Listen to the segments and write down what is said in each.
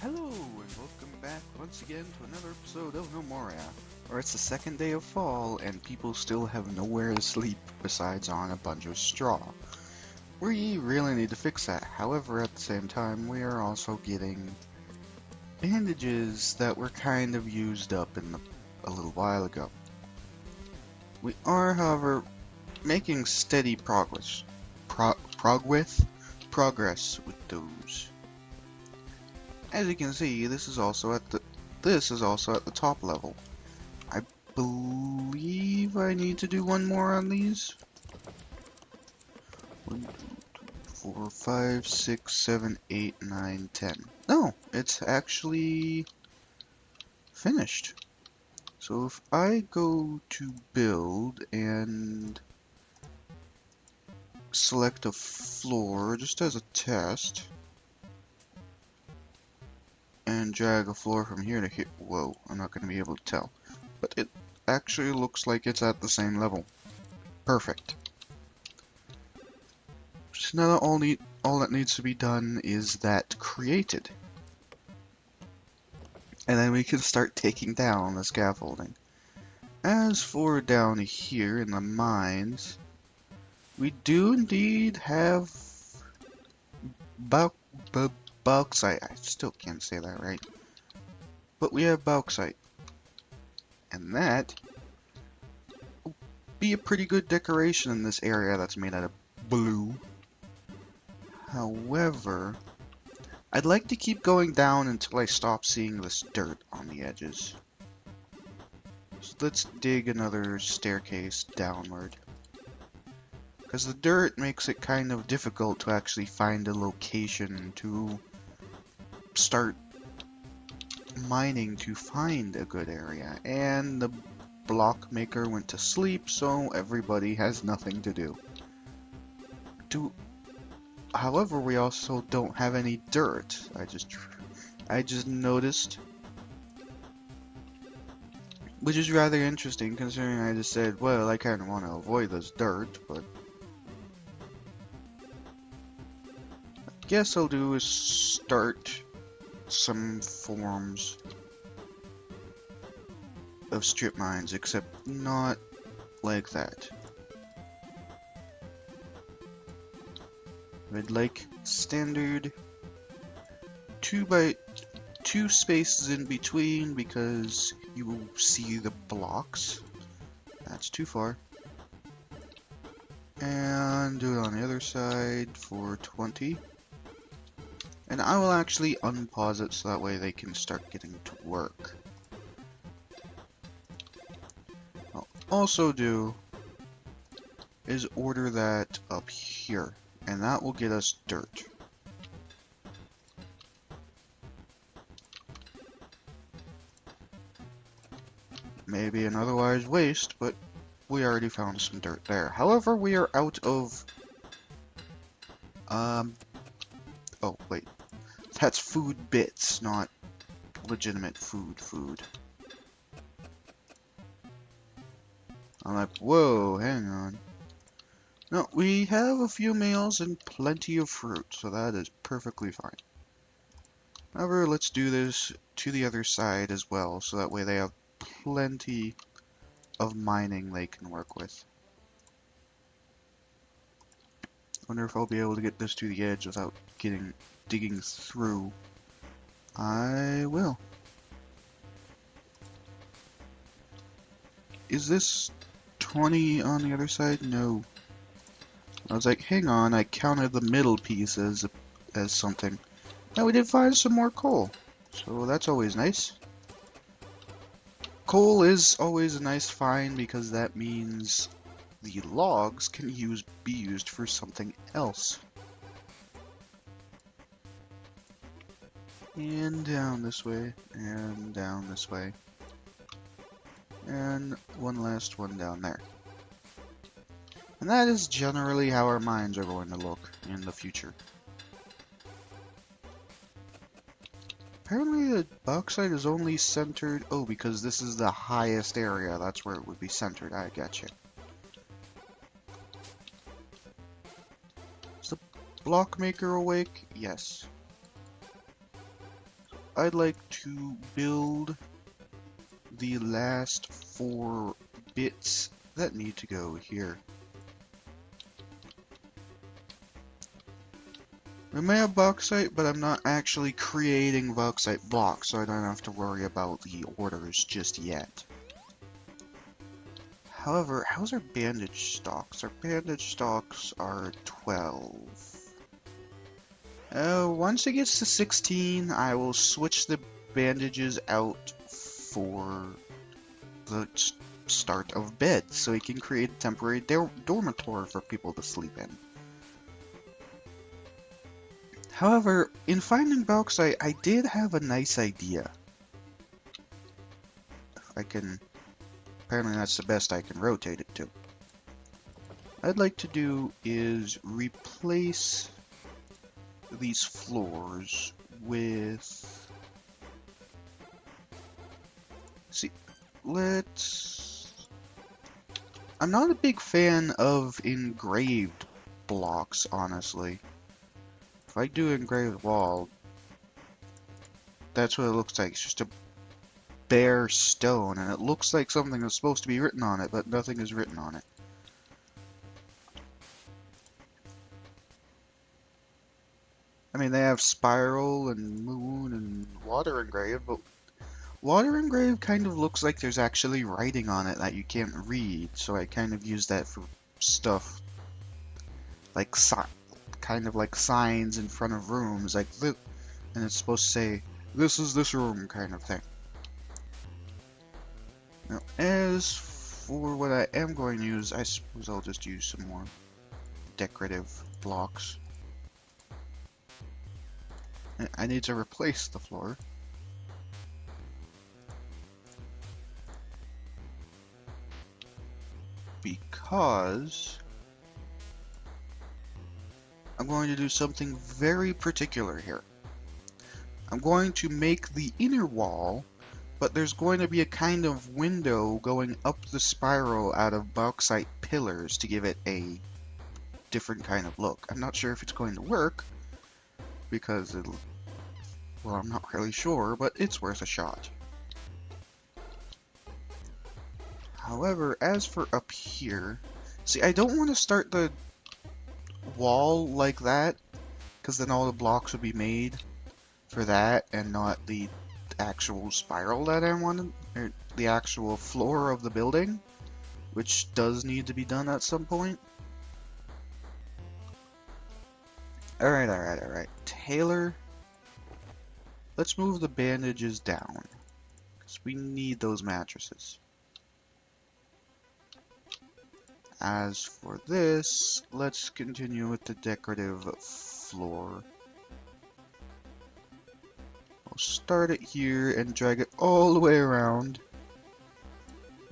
Hello, and welcome back once again to another episode of Gnomoria, where it's the second day of fall and people still have nowhere to sleep besides on a bunch of straw. We really need to fix that. However, at the same time, we are also getting bandages that were kind of used up a little while ago. We are, however, making steady progress. Progress with those. As you can see, this is also at the top level. I believe I need to do one more on these. 1, 2, 3, 4, 5, 6, 7, 8, 9, 10. No, it's actually finished. So if I go to build and select a floor just as a test, and drag a floor from here to here. Whoa, I'm not going to be able to tell. But it actually looks like it's at the same level. Perfect. So now all that needs to be done is that created. And then we can start taking down the scaffolding. As for down here in the mines, we do indeed have bauxite. I still can't say that right. But we have bauxite. And that will be a pretty good decoration in this area that's made out of blue. However, I'd like to keep going down until I stop seeing this dirt on the edges. So let's dig another staircase downward. Because the dirt makes it kind of difficult to actually find a location to start mining to find a good area. And the block maker went to sleep, so everybody has nothing to do. However, we also don't have any dirt. I just noticed. Which is rather interesting considering I just said, well, I kind of want to avoid this dirt, but I guess I'll do is start some forms of strip mines, except not like that. I'd like standard 2 by 2 spaces in between because you will see the blocks. That's too far. And do it on the other side for 20. And I will actually unpause it so that way they can start getting to work. I'll also do is order that up here, and that will get us dirt. Maybe an otherwise waste, but we already found some dirt there. However, we are out of oh wait. That's food bits, not legitimate food. I'm like, whoa, hang on. No, we have a few meals and plenty of fruit, so that is perfectly fine. However, let's do this to the other side as well, so that way they have plenty of mining they can work with. Wonder if I'll be able to get this to the edge without digging through. I will. Is this 20 on the other side? No. I was like, hang on, I counted the middle piece as something. Now we did find some more coal, so that's always nice. Coal is always a nice find because that means the logs can be used for something else. And down this way, and down this way. And one last one down there. And that is generally how our mines are going to look in the future. Apparently the bauxite is only centered... Oh, because this is the highest area, that's where it would be centered. I gotcha. Is the block maker awake? Yes. I'd like to build the last 4 bits that need to go here. We may have bauxite, but I'm not actually creating bauxite blocks, so I don't have to worry about the orders just yet. However, how's our bandage stocks? Our bandage stocks are 12. Once it gets to 16, I will switch the bandages out for the start of bed, so we can create a temporary dormitory for people to sleep in. However, in finding bauxite, I did have a nice idea. I can... Apparently that's the best I can rotate it to. What I'd like to do is replace these floors with... See, let's... I'm not a big fan of engraved blocks, honestly. If I do engraved wall, that's what it looks like. It's just a bare stone, and it looks like something is supposed to be written on it, but nothing is written on it. I mean, they have spiral and moon and water engraved, but water engraved kind of looks like there's actually writing on it that you can't read, so I kind of use that for stuff like kind of like signs in front of rooms, like this, and it's supposed to say, "This is this room," kind of thing. Now, as for what I am going to use, I suppose I'll just use some more decorative blocks. I need to replace the floor. Because I'm going to do something very particular here. I'm going to make the inner wall, but there's going to be a kind of window going up the spiral out of bauxite pillars to give it a different kind of look. I'm not sure if it's going to work, because it'll... Well, I'm not really sure, but it's worth a shot. However, as for up here... See, I don't want to start the wall like that, because then all the blocks would be made for that, and not the actual spiral that I wanted, or the actual floor of the building, which does need to be done at some point. Alright. Taylor, let's move the bandages down, because we need those mattresses. As for this, let's continue with the decorative floor. I'll start it here and drag it all the way around.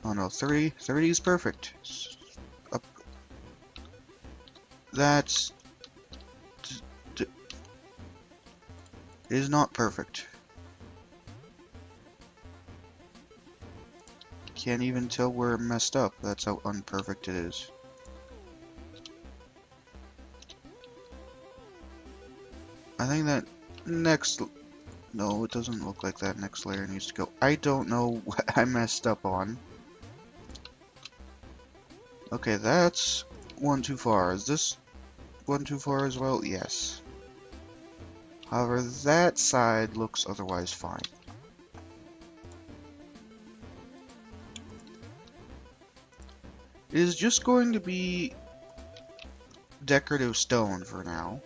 Oh no, 30 is perfect. Up. That's... it is not perfect. Can't even tell where it messed up. That's how unperfect it is. I think that next... No, it doesn't look like that next layer needs to go. I don't know what I messed up on. Okay, that's one too far. Is this one too far as well? Yes. However, that side looks otherwise fine. It is just going to be decorative stone for now.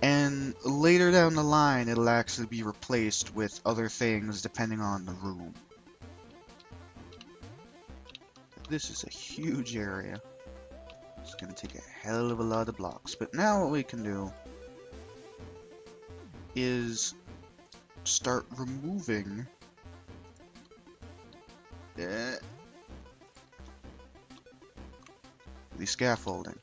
And later down the line, it'll actually be replaced with other things depending on the room. This is a huge area. It's going to take a hell of a lot of blocks. But now what we can do is start removing the scaffolding.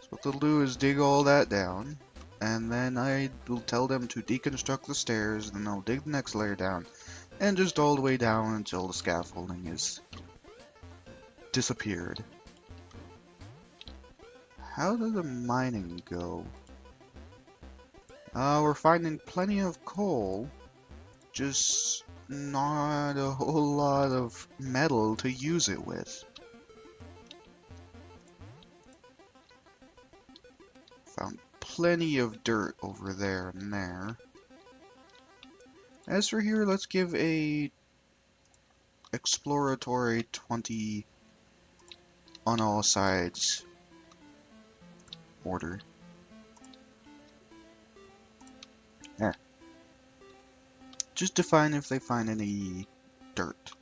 So what they'll do is dig all that down, and then I will tell them to deconstruct the stairs, and then they'll dig the next layer down, and just all the way down until the scaffolding is disappeared. How did the mining go? We're finding plenty of coal, just not a whole lot of metal to use it with. Found plenty of dirt over there and there. As for here, let's give a exploratory 20 on all sides order. There. Just to find if they find any dirt.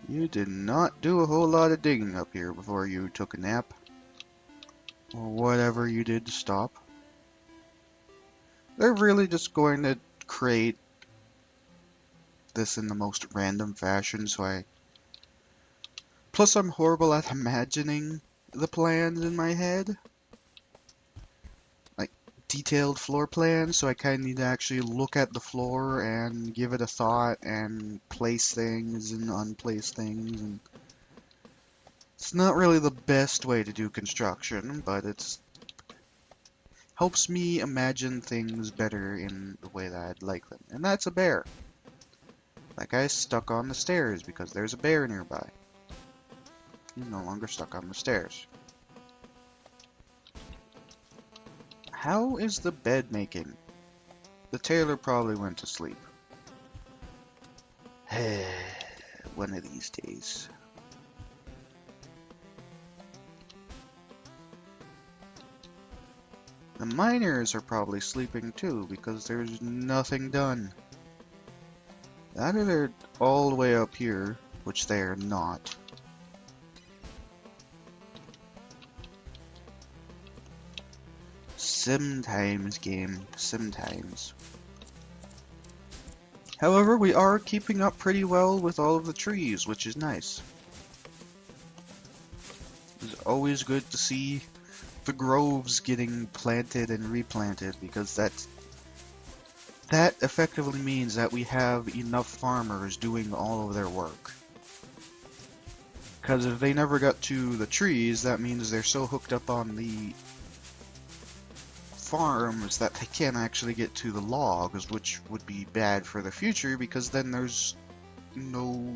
You did not do a whole lot of digging up here before you took a nap. Or whatever you did to stop. They're really just going to create this in the most random fashion, so I... Plus I'm horrible at imagining the plans in my head. Like, detailed floor plans, so I kind of need to actually look at the floor and give it a thought and place things and unplace things. And it's not really the best way to do construction, but it's helps me imagine things better in the way that I'd like them. And that's a bear. That guy's stuck on the stairs because there's a bear nearby. He's no longer stuck on the stairs. How is the bed making? The tailor probably went to sleep. One of these days. The miners are probably sleeping too because there's nothing done. Either they're all the way up here, which they are not. Sometimes, game. Sometimes. However, we are keeping up pretty well with all of the trees, which is nice. It's always good to see the groves getting planted and replanted, because that effectively means that we have enough farmers doing all of their work. Because if they never got to the trees, that means they're so hooked up on the farms that they can't actually get to the logs, which would be bad for the future, because then there's no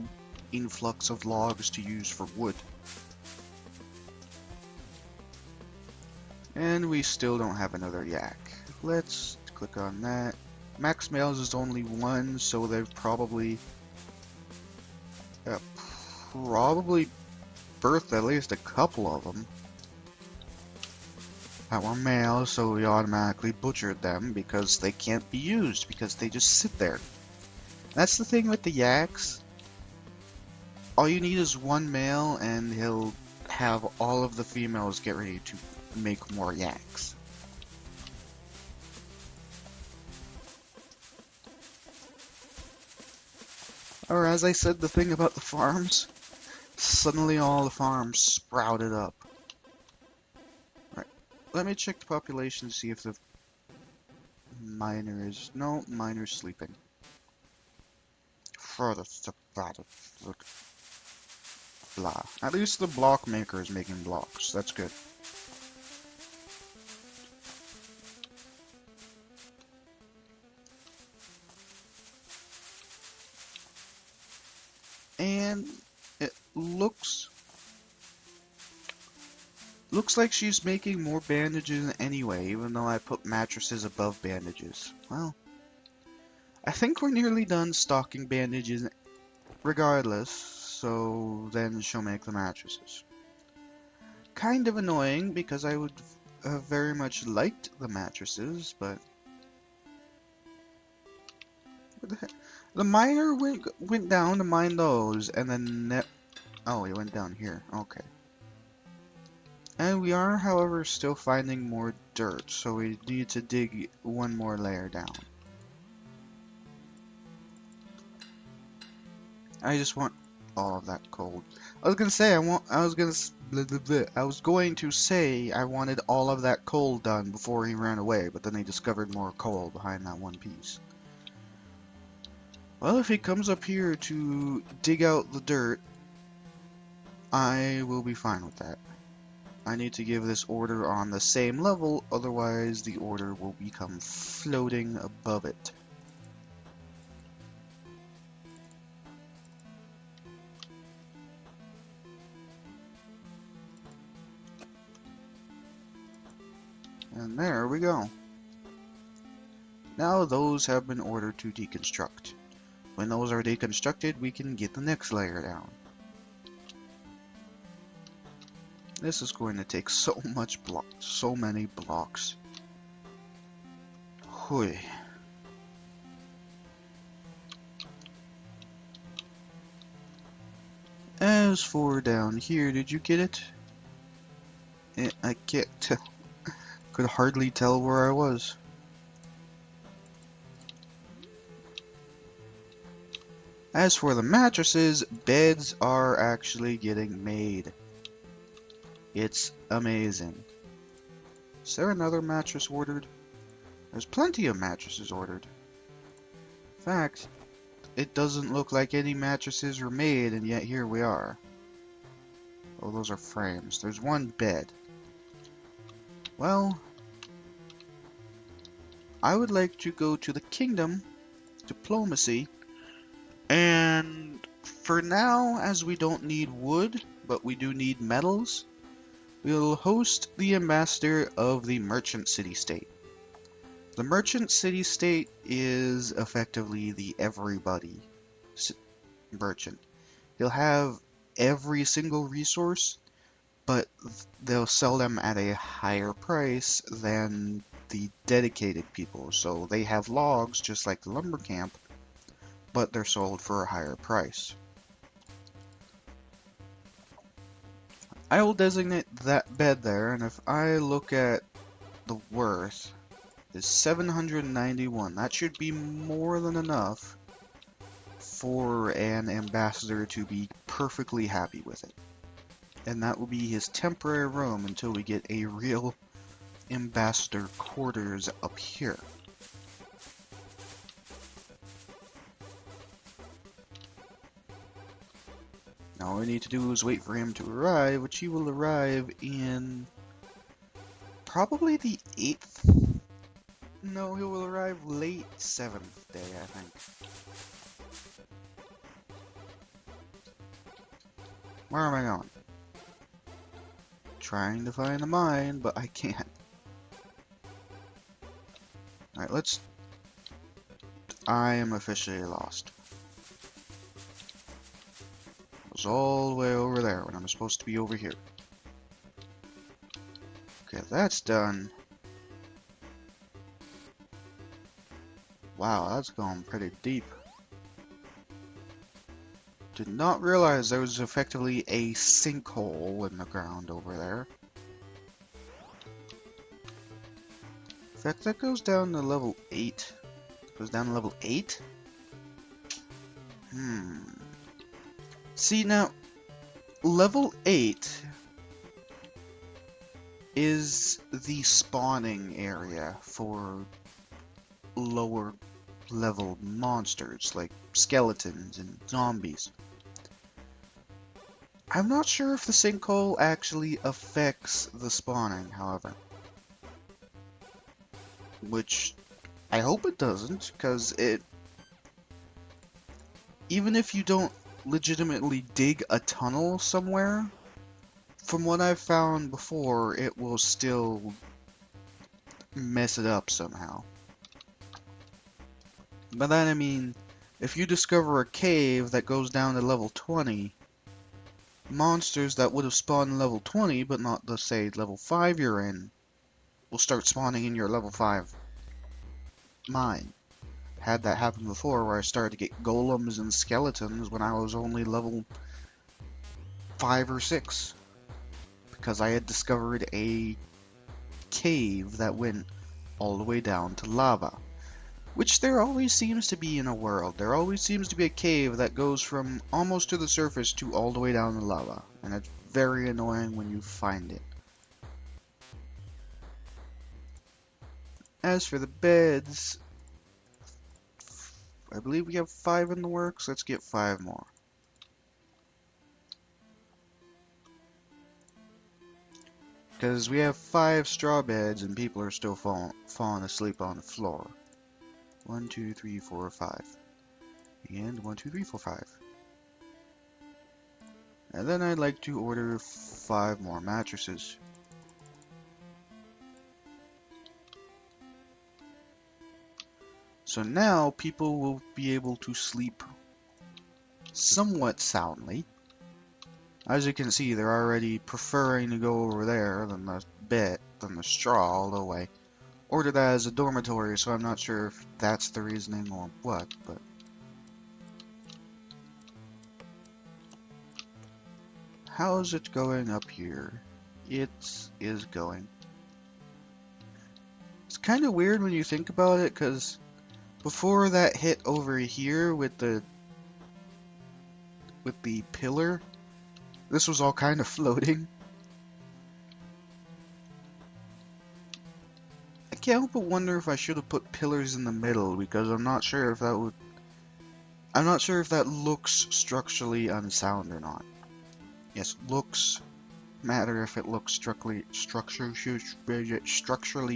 influx of logs to use for wood. And we still don't have another yak. Let's click on that. Max males is only one, so they've probably birthed at least a couple of them that were males, so we automatically butchered them because they can't be used, because they just sit there. That's the thing with the yaks. All you need is one male and he'll have all of the females get ready to make more yaks. Or as I said, the thing about the farms, suddenly all the farms sprouted up. Right, let me check the population to see if the miner is... No, miner's sleeping. Blah. At least the block maker is making blocks. That's good. And it looks like she's making more bandages anyway, even though I put mattresses above bandages. Well, I think we're nearly done stocking bandages regardless, so then she'll make the mattresses. Kind of annoying, because I would have very much liked the mattresses, but... What the heck? The miner went down to mine those, and then... Oh, he went down here. Okay. And we are, however, still finding more dirt, so we need to dig one more layer down. I just want all of that coal. I was going to say I wanted all of that coal done before he ran away, but then he discovered more coal behind that one piece. Well, if he comes up here to dig out the dirt, I will be fine with that. I need to give this order on the same level, otherwise the order will become floating above it. And there we go. Now those have been ordered to deconstruct. When those are deconstructed, we can get the next layer down. This is going to take so many blocks. Hui. As for down here, did you get it? I can't tell. Could hardly tell where I was. As for the mattresses, beds are actually getting made. It's amazing. Is there another mattress ordered? There's plenty of mattresses ordered. In fact, it doesn't look like any mattresses were made, and yet here we are. Oh, those are frames. There's one bed. Well, I would like to go to the kingdom, diplomacy, and for now, as we don't need wood, but we do need metals, we'll host the ambassador of the merchant city-state. The merchant city-state is effectively the everybody merchant. He'll have every single resource, but they'll sell them at a higher price than the dedicated people. So they have logs just like the lumber camp, but they're sold for a higher price. I will designate that bed there, and if I look at the worth, is 791. That should be more than enough for an ambassador to be perfectly happy with it. And that will be his temporary room until we get a real ambassador quarters up here. Now all we need to do is wait for him to arrive, which he will arrive in probably the 8th. No, he will arrive late 7th day, I think. Where am I going? Trying to find the mine, but I can't. Alright, I am officially lost. I was all the way over there when I'm supposed to be over here. Okay, that's done. Wow, that's gone pretty deep. Did not realize there was effectively a sinkhole in the ground over there. In fact, that goes down to level 8. Goes down to level 8? See, now, level 8 is the spawning area for lower level monsters like skeletons and zombies. I'm not sure if the sinkhole actually affects the spawning, however. Which I hope it doesn't, because even if you don't legitimately dig a tunnel somewhere, from what I've found before, it will still mess it up somehow. By that I mean, if you discover a cave that goes down to level 20, monsters that would have spawned in level 20, but not the, say, level 5 you're in, will start spawning in your level 5 mine. Had that happen before, where I started to get golems and skeletons when I was only level 5 or 6. Because I had discovered a cave that went all the way down to lava. Which there always seems to be in a world. There always seems to be a cave that goes from almost to the surface to all the way down to lava. And it's very annoying when you find it. As for the beds, I believe we have 5 in the works. Let's get 5 more. Because we have 5 straw beds and people are still falling asleep on the floor. 1, 2, 3, 4, 5. And 1, 2, 3, 4, 5. And then I'd like to order 5 more mattresses. So now people will be able to sleep somewhat soundly. As you can see, they're already preferring to go over there than the straw, although I ordered that as a dormitory, so I'm not sure if that's the reasoning or what, but how's it going up here? It is going. It's kind of weird when you think about it, because before that hit over here with the pillar, this was all kind of floating. I can't help but wonder if I should have put pillars in the middle, because I'm not sure if that would... I'm not sure if that looks structurally unsound or not. Yes, looks matter if it looks structurally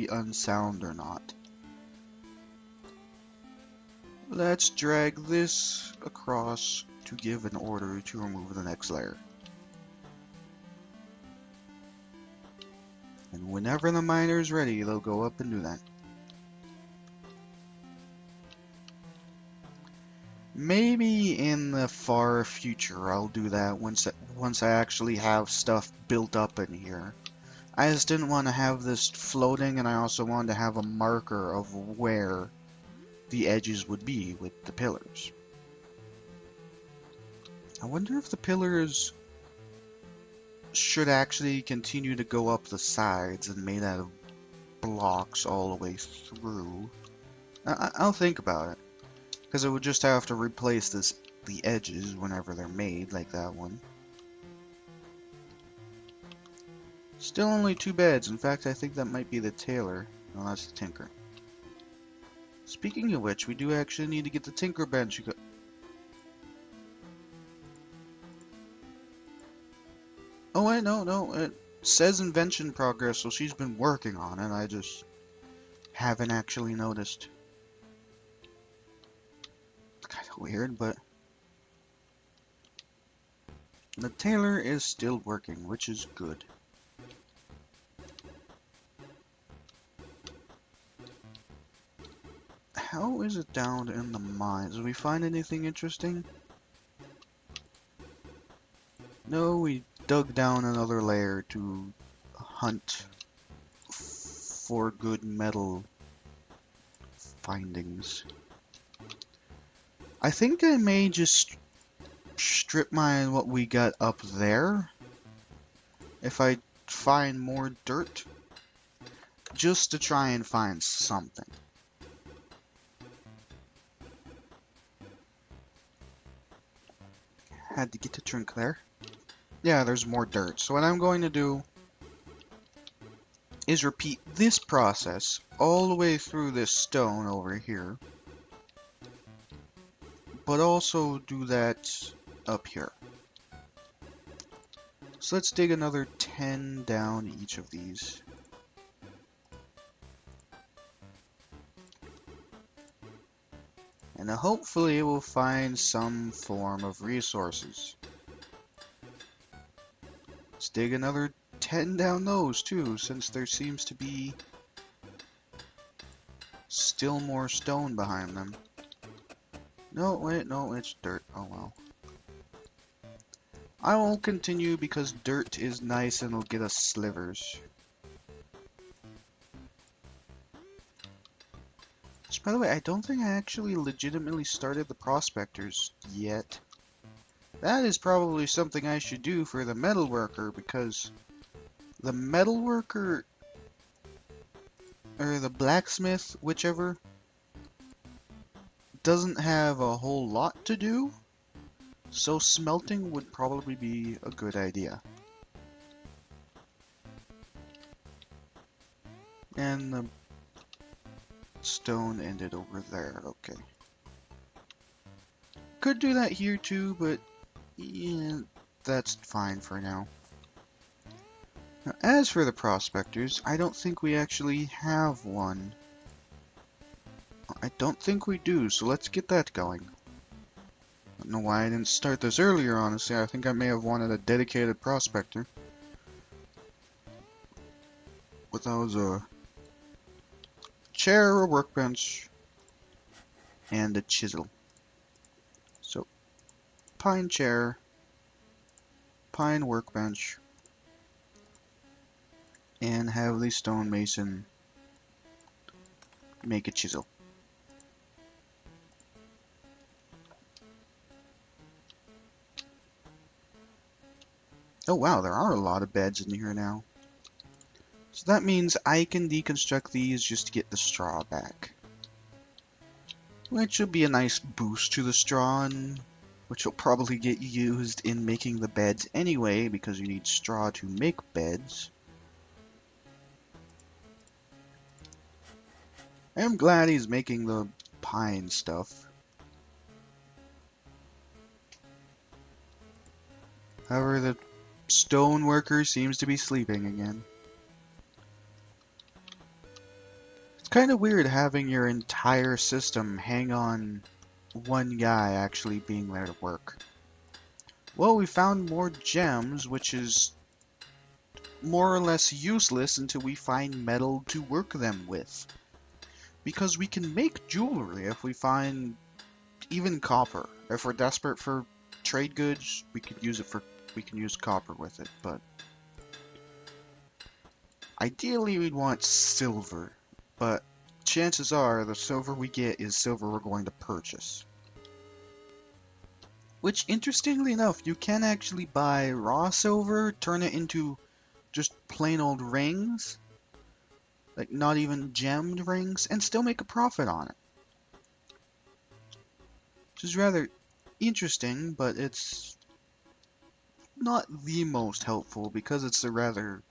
unsound or not. Let's drag this across to give an order to remove the next layer. And whenever the miner is ready, they'll go up and do that. Maybe in the far future I'll do that once I actually have stuff built up in here. I just didn't want to have this floating, and I also wanted to have a marker of where the edges would be with the pillars. I wonder if the pillars should actually continue to go up the sides and made out of blocks all the way through. I'll think about it, because it would just have to replace the edges whenever they're made, like that one. Still only 2 beds. In fact, I think that might be the tailor. No, that's the tinker. Speaking of which, we do actually need to get the tinker bench. Oh wait, no, it says invention progress, so she's been working on it. I just haven't actually noticed. It's kind of weird, but the tailor is still working, which is good. How is it down in the mines? Did we find anything interesting? No, we dug down another layer to hunt for good metal findings. I think I may just strip mine what we got up there if I find more dirt, just to try and find something. Had to get a drink there. Yeah, there's more dirt. So what I'm going to do is repeat this process all the way through this stone over here, but also do that up here. So let's dig another 10 down each of these. And hopefully we'll find some form of resources. Let's dig another 10 down those too, since there seems to be still more stone behind them. No, wait, no, it's dirt. Oh well. I won't continue because dirt is nice and it'll get us slivers. Which, by the way, I don't think I actually legitimately started the prospectors yet. That is probably something I should do for the metalworker, because the metalworker, or the blacksmith, whichever, doesn't have a whole lot to do, so smelting would probably be a good idea. And the stone ended over there, okay. Could do that here too, but yeah, that's fine for now. Now, as for the prospectors, I don't think we actually have one. I don't think we do, so let's get that going. I don't know why I didn't start this earlier, honestly. I think I may have wanted a dedicated prospector. But that was a chair, a workbench, and a chisel. So, pine chair, pine workbench, and have the stonemason make a chisel. Oh wow, there are a lot of beds in here now. So that means I can deconstruct these just to get the straw back. Which will be a nice boost to the straw, and which will probably get used in making the beds anyway, because you need straw to make beds. I'm glad he's making the pine stuff. However, the stone worker seems to be sleeping again. It's kind of weird having your entire system hang on one guy actually being there to work. Well, we found more gems, which is more or less useless until we find metal to work them with. Because we can make jewelry if we find even copper. If we're desperate for trade goods, we can use copper with it, but ideally we'd want silver, but chances are the silver we get is silver we're going to purchase. Which, interestingly enough, you can actually buy raw silver, turn it into just plain old rings, like not even gemmed rings, and still make a profit on it. Which is rather interesting, but it's not the most helpful because it's a rather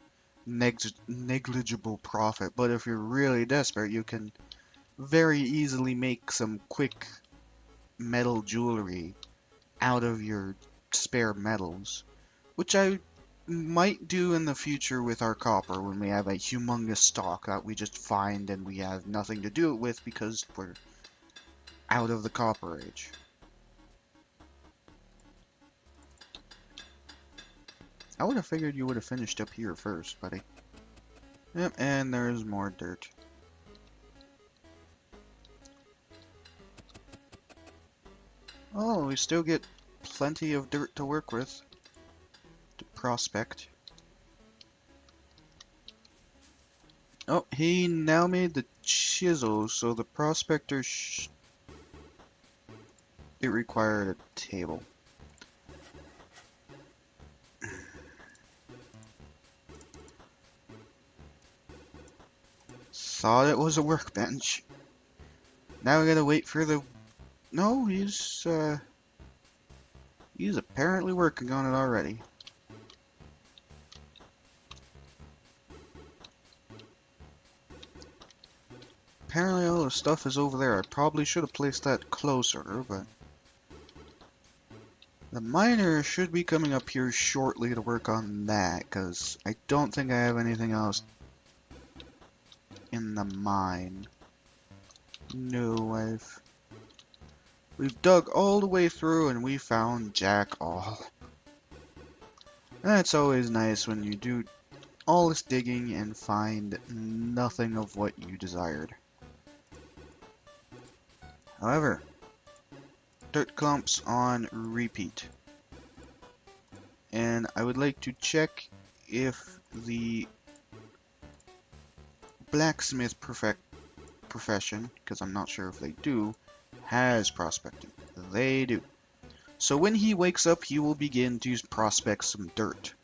negligible profit. But if you're really desperate, you can very easily make some quick metal jewelry out of your spare metals, which I might do in the future with our copper when we have a humongous stock that we just find and we have nothing to do it with because we're out of the copper age. I would have figured you would have finished up here first, buddy. Yep, and there's more dirt. Oh, we still get plenty of dirt to work with. To prospect. Oh, he now made the chisel, so the prospector it required a table. Thought it was a workbench. Now we gotta wait for the... No, he's apparently working on it already. Apparently all the stuff is over there. I probably should have placed that closer, but... The miner should be coming up here shortly to work on that, because I don't think I have anything else in the mine. No, we've dug all the way through and we found jack all. That's always nice when you do all this digging and find nothing of what you desired. However, dirt clumps on repeat. And I would like to check if the blacksmith profession, because I'm not sure if they do, has prospecting. They do. So when he wakes up, he will begin to prospect some dirt.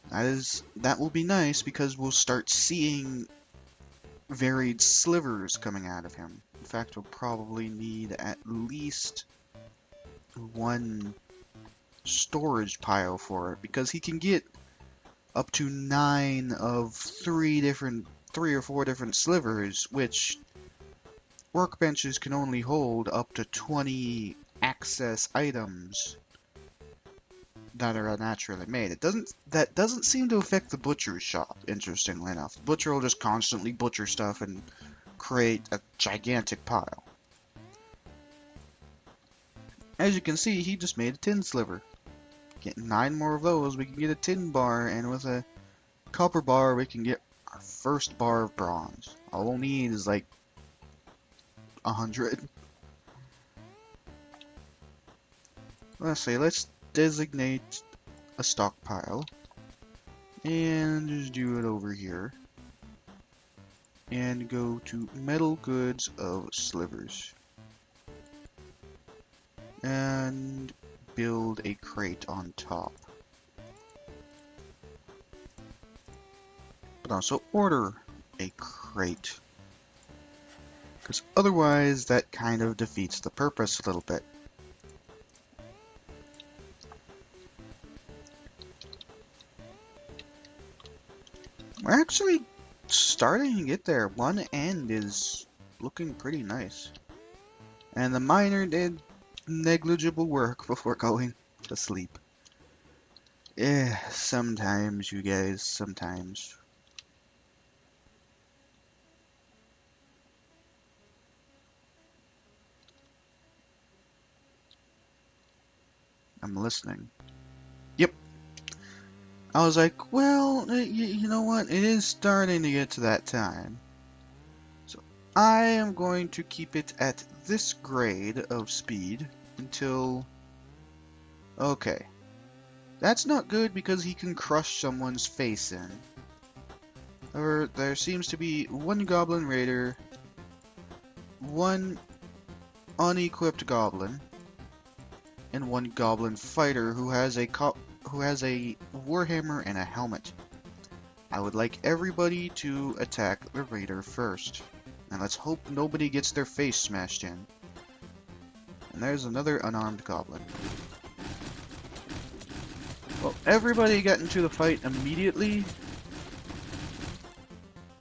That will be nice because we'll start seeing varied slivers coming out of him. In fact, we'll probably need at least one storage pile for it because he can get up to 9 of 3 or 4 different slivers, which workbenches can only hold up to 20 access items that are naturally made. That doesn't seem to affect the butcher's shop, interestingly enough. The butcher will just constantly butcher stuff and create a gigantic pile. As you can see, he just made a tin sliver. Get 9 more of those, we can get a tin bar, and with a copper bar, we can get our first bar of bronze. All we'll need is like 100. Let's see, let's designate a stockpile and just do it over here and go to metal goods of slivers and build a crate on top, but also order a crate, because otherwise that kind of defeats the purpose a little bit. We're actually starting to get there. One end is looking pretty nice. And the miner did negligible work before going to sleep. Yeah, sometimes, you guys, sometimes. I'm listening. Yep. I was like, well, you know what? It is starting to get to that time. So I am going to keep it at this grade of speed until... Okay. That's not good because he can crush someone's face in. However, there seems to be one goblin raider, one unequipped goblin, and one goblin fighter who has a warhammer and a helmet. I would like everybody to attack the raider first. And let's hope nobody gets their face smashed in. And there's another unarmed goblin. Well, everybody got into the fight immediately.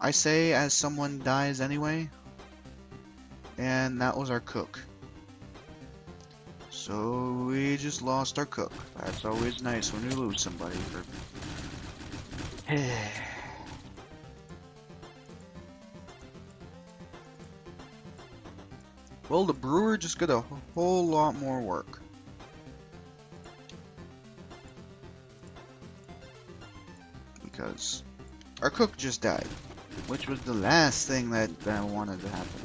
I say as someone dies anyway. And that was our cook. So we just lost our cook. That's always nice when we lose somebody. Well, the brewer just got a whole lot more work. Because our cook just died, which was the last thing that I wanted to happen.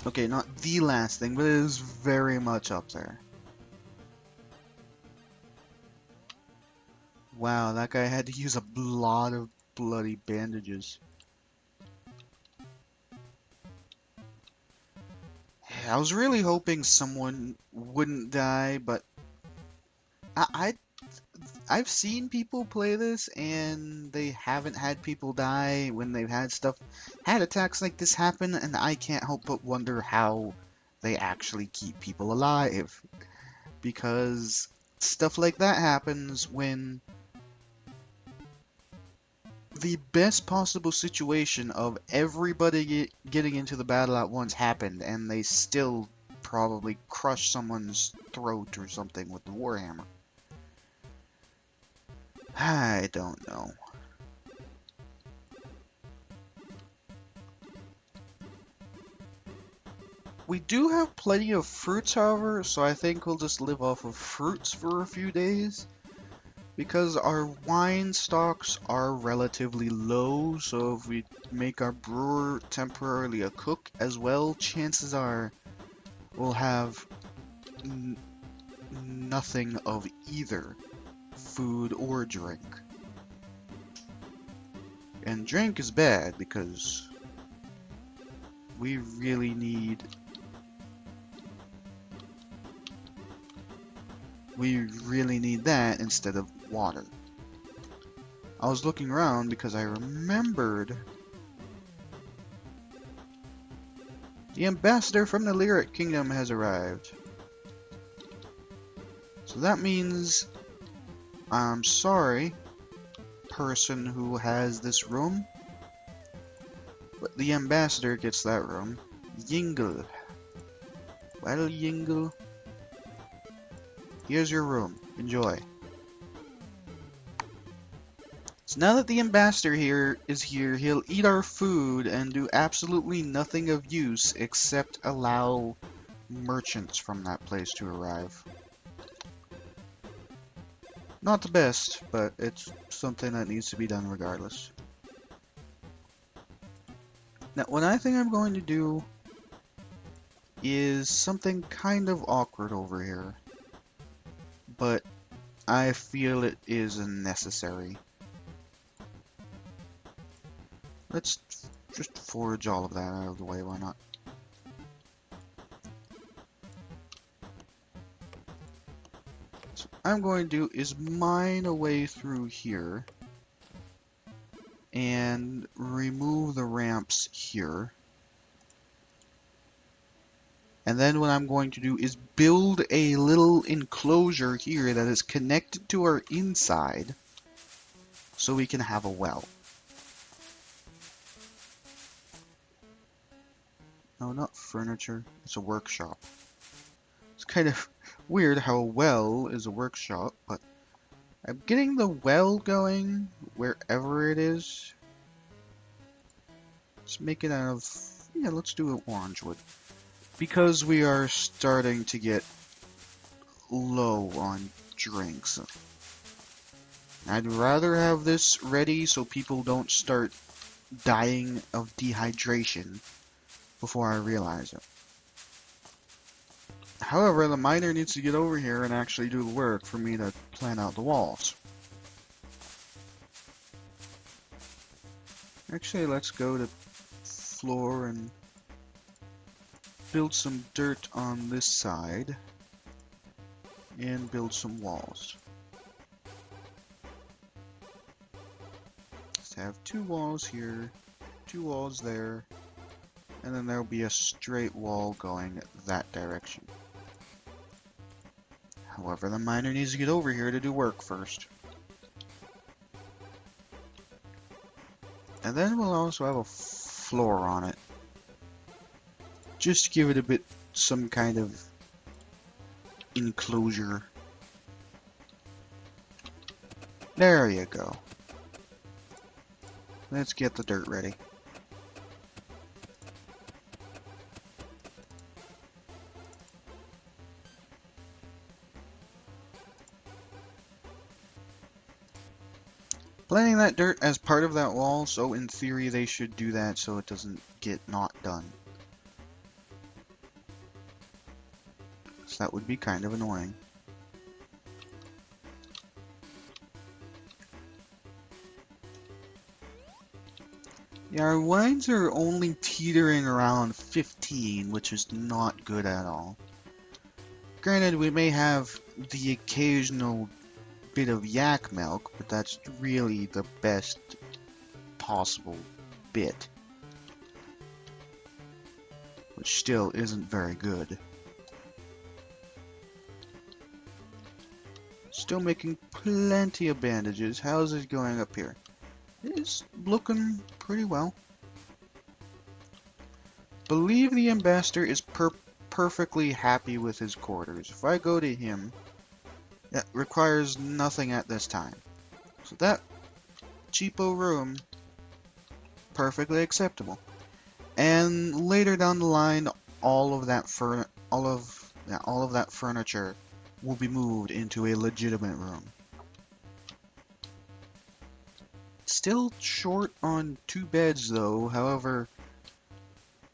Okay, not the last thing, but it is very much up there. Wow, that guy had to use a lot of bloody bandages. I was really hoping someone wouldn't die, but I've seen people play this and they haven't had people die when they've had attacks like this happen, and I can't help but wonder how they actually keep people alive. Because stuff like that happens when the best possible situation of everybody getting into the battle at once happened, and they still probably crush someone's throat or something with the warhammer. I don't know. We do have plenty of fruits, however, so I think we'll just live off of fruits for a few days. Because our wine stocks are relatively low, so if we make our brewer temporarily a cook as well, chances are we'll have nothing of either food or drink. And drink is bad because we really need that instead of water. I was looking around because I remembered the ambassador from the Lyric Kingdom has arrived. So that means I'm sorry, person who has this room, but the ambassador gets that room. Yingle. Well, Yingle. Here's your room. Enjoy. So now that the ambassador is here, he'll eat our food and do absolutely nothing of use except allow merchants from that place to arrive. Not the best, but it's something that needs to be done regardless. Now, what I think I'm going to do is something kind of awkward over here, but I feel it is necessary. Let's just forage all of that out of the way, why not? So what I'm going to do is mine a way through here and remove the ramps here. And then what I'm going to do is build a little enclosure here that is connected to our inside so we can have a well. No, not furniture. It's a workshop. It's kind of weird how a well is a workshop, but I'm getting the well going wherever it is. Let's make it out of... yeah, let's do it orange wood. Because we are starting to get low on drinks. I'd rather have this ready so people don't start dying of dehydration before I realize it. However, the miner needs to get over here and actually do the work for me to plan out the walls. Actually, let's go to floor and build some dirt on this side and build some walls. Let's have 2 walls here, 2 walls there, and then there'll be a straight wall going that direction. However, the miner needs to get over here to do work first. And then we'll also have a floor on it. Just to give it a bit, some kind of enclosure. There you go. Let's get the dirt ready. Planting that dirt as part of that wall, so in theory they should do that so it doesn't get not done. So that would be kind of annoying. Yeah, our wines are only teetering around 15, which is not good at all. Granted, we may have the occasional bit of yak milk, but that's really the best possible bit. Which still isn't very good. Still making plenty of bandages. How's it going up here? It's looking pretty well. Believe the ambassador is perfectly happy with his quarters. If I go to him, that requires nothing at this time. So that cheapo room, perfectly acceptable. And later down the line, all of that furniture will be moved into a legitimate room. Still short on 2 beds though, however,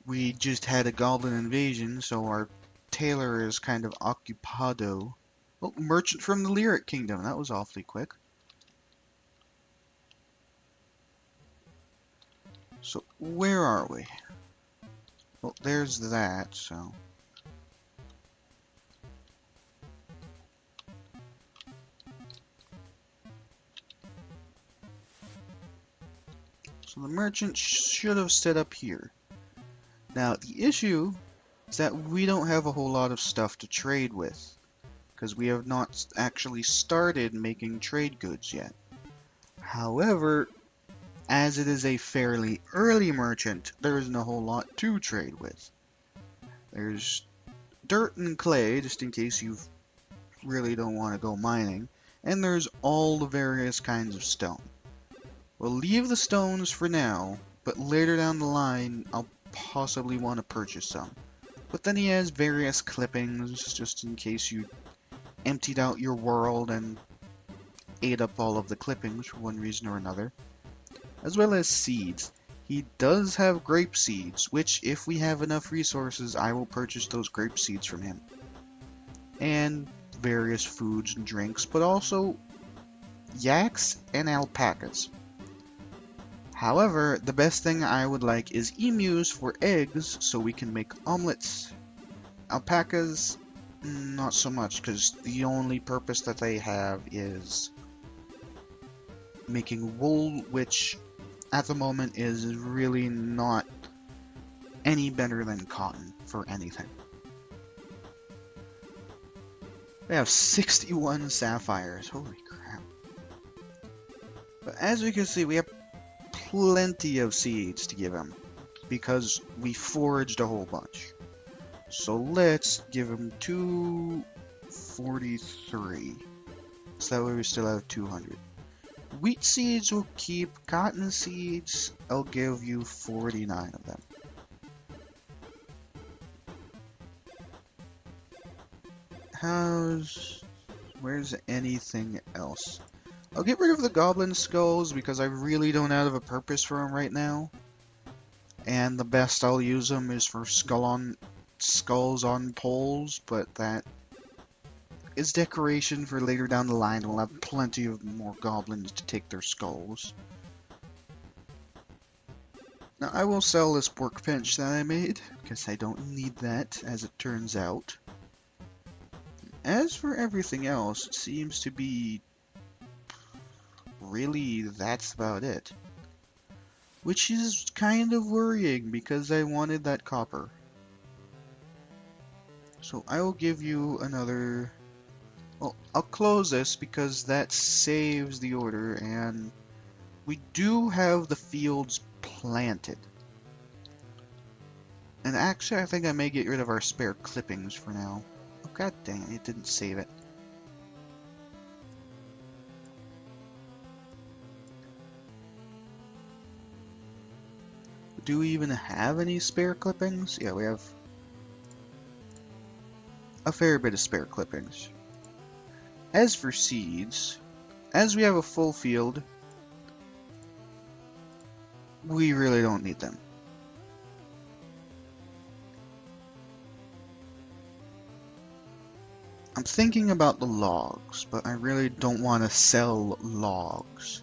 we just had a goblin invasion, so our tailor is kind of occupado. Oh, merchant from the Lyric Kingdom, that was awfully quick. So, where are we? Well, there's that, so... So the merchant should have set up here. Now, the issue is that we don't have a whole lot of stuff to trade with, because we have not actually started making trade goods yet. However, as it is a fairly early merchant, there isn't a whole lot to trade with. There's dirt and clay, just in case you've really don't want to go mining. And there's all the various kinds of stone. We'll leave the stones for now, but later down the line, I'll possibly want to purchase some. But then he has various clippings, just in case you emptied out your world and ate up all of the clippings for one reason or another. As well as seeds. He does have grape seeds, which if we have enough resources, I will purchase those grape seeds from him. And various foods and drinks, but also yaks and alpacas. However, the best thing I would like is emus for eggs, so we can make omelets. Alpacas, not so much, because the only purpose that they have is making wool, which at the moment is really not any better than cotton for anything. We have 61 sapphires, holy crap. But as we can see, we have plenty of seeds to give him, because we foraged a whole bunch. So let's give him 243. So that way we still have 200. Wheat seeds will keep. Cotton seeds, I'll give you 49 of them. Where's anything else? I'll get rid of the goblin skulls because I really don't have a purpose for them right now. And the best I'll use them is for skulls on poles, but that is decoration for later down the line. We'll have plenty of more goblins to take their skulls. Now I will sell this workbench that I made, because I don't need that, as it turns out. As for everything else, it seems to be really that's about it. Which is kind of worrying, because I wanted that copper. So I will give you another... Well, I'll close this because that saves the order, and we do have the fields planted. And actually, I think I may get rid of our spare clippings for now. Oh, god dang it, it didn't save it. Do we even have any spare clippings? Yeah, we have a fair bit of spare clippings. As for seeds, as we have a full field, we really don't need them. I'm thinking about the logs, but I really don't want to sell logs.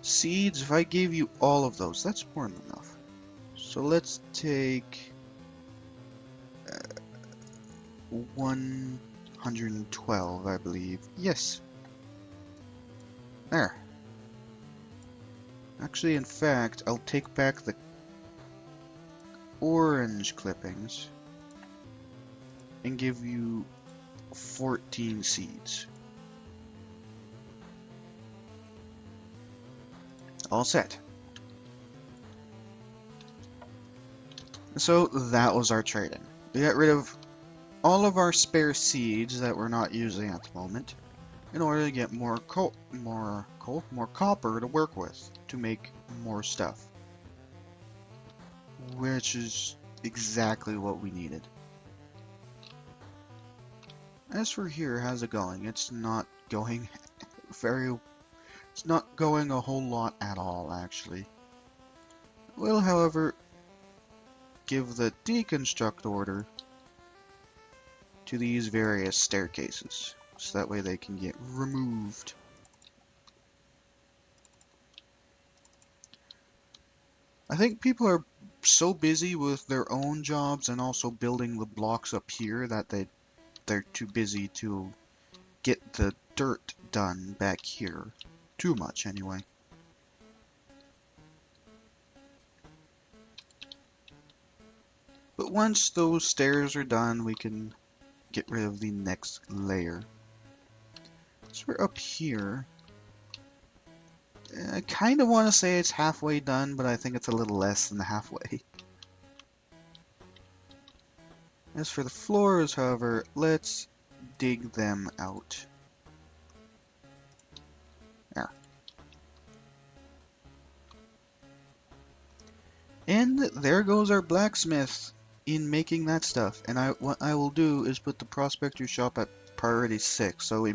Seeds, if I gave you all of those, that's more than enough. So let's take 112, I believe. Yes. There. Actually, in fact, I'll take back the orange clippings and give you 14 seeds. All set. So that was our trading. We got rid of all of our spare seeds that we're not using at the moment in order to get more copper to work with to make more stuff, which is exactly what we needed. As for here, how's it going? It's not going it's not going a whole lot at all, actually. We'll, however, give the deconstruct order to these various staircases, so that way they can get removed. I think people are so busy with their own jobs and also building the blocks up here that they're too busy to get the dirt done back here. Too much, anyway. But once those stairs are done, we can get rid of the next layer. So we're up here. I kind of want to say it's halfway done, but I think it's a little less than halfway. As for the floors, however, let's dig them out. There. And there goes our blacksmith in making that stuff. And what I will do is put the prospector shop at priority 6, so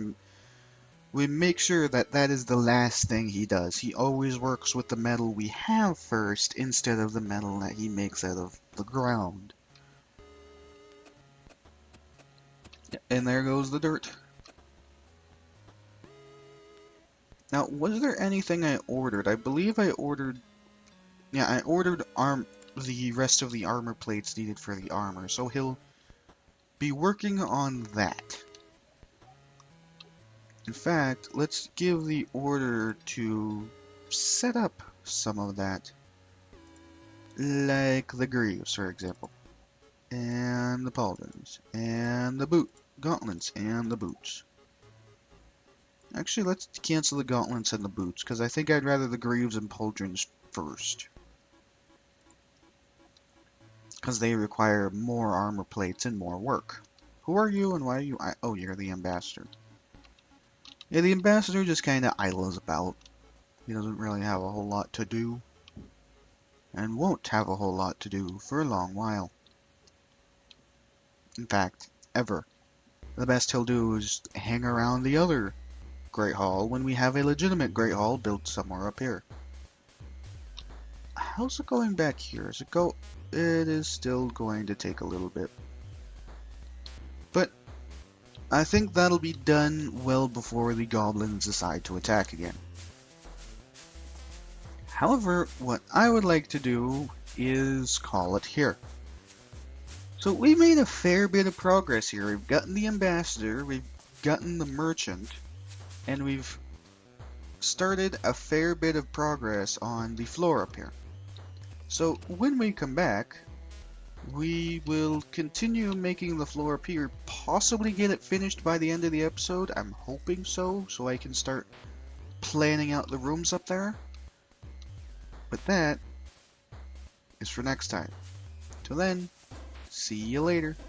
we make sure that that is the last thing he does. He always works with the metal we have first instead of the metal that he makes out of the ground. And there goes the dirt. Now, was there anything I ordered? I believe I ordered... Yeah, I ordered the rest of the armor plates needed for the armor, so he'll be working on that. In fact, let's give the order to set up some of that. Like the greaves, for example. And the pauldrons. And the gauntlets and the boots. Actually, let's cancel the gauntlets and the boots, because I think I'd rather the greaves and pauldrons first. Because they require more armor plates and more work. Who are you and why are you... oh, you're the ambassador. Yeah, the ambassador just kind of idles about. He doesn't really have a whole lot to do. And won't have a whole lot to do for a long while. In fact, ever. The best he'll do is hang around the other Great Hall when we have a legitimate Great Hall built somewhere up here. How's it going back here? Is it go... It is still going to take a little bit. But I think that'll be done well before the goblins decide to attack again. However, what I would like to do is call it here. So we made a fair bit of progress here. We've gotten the ambassador, we've gotten the merchant, and we've started a fair bit of progress on the floor up here. So when we come back, we will continue making the floor up here, possibly get it finished by the end of the episode. I'm hoping so I can start planning out the rooms up there. But that is for next time. Till then, see you later.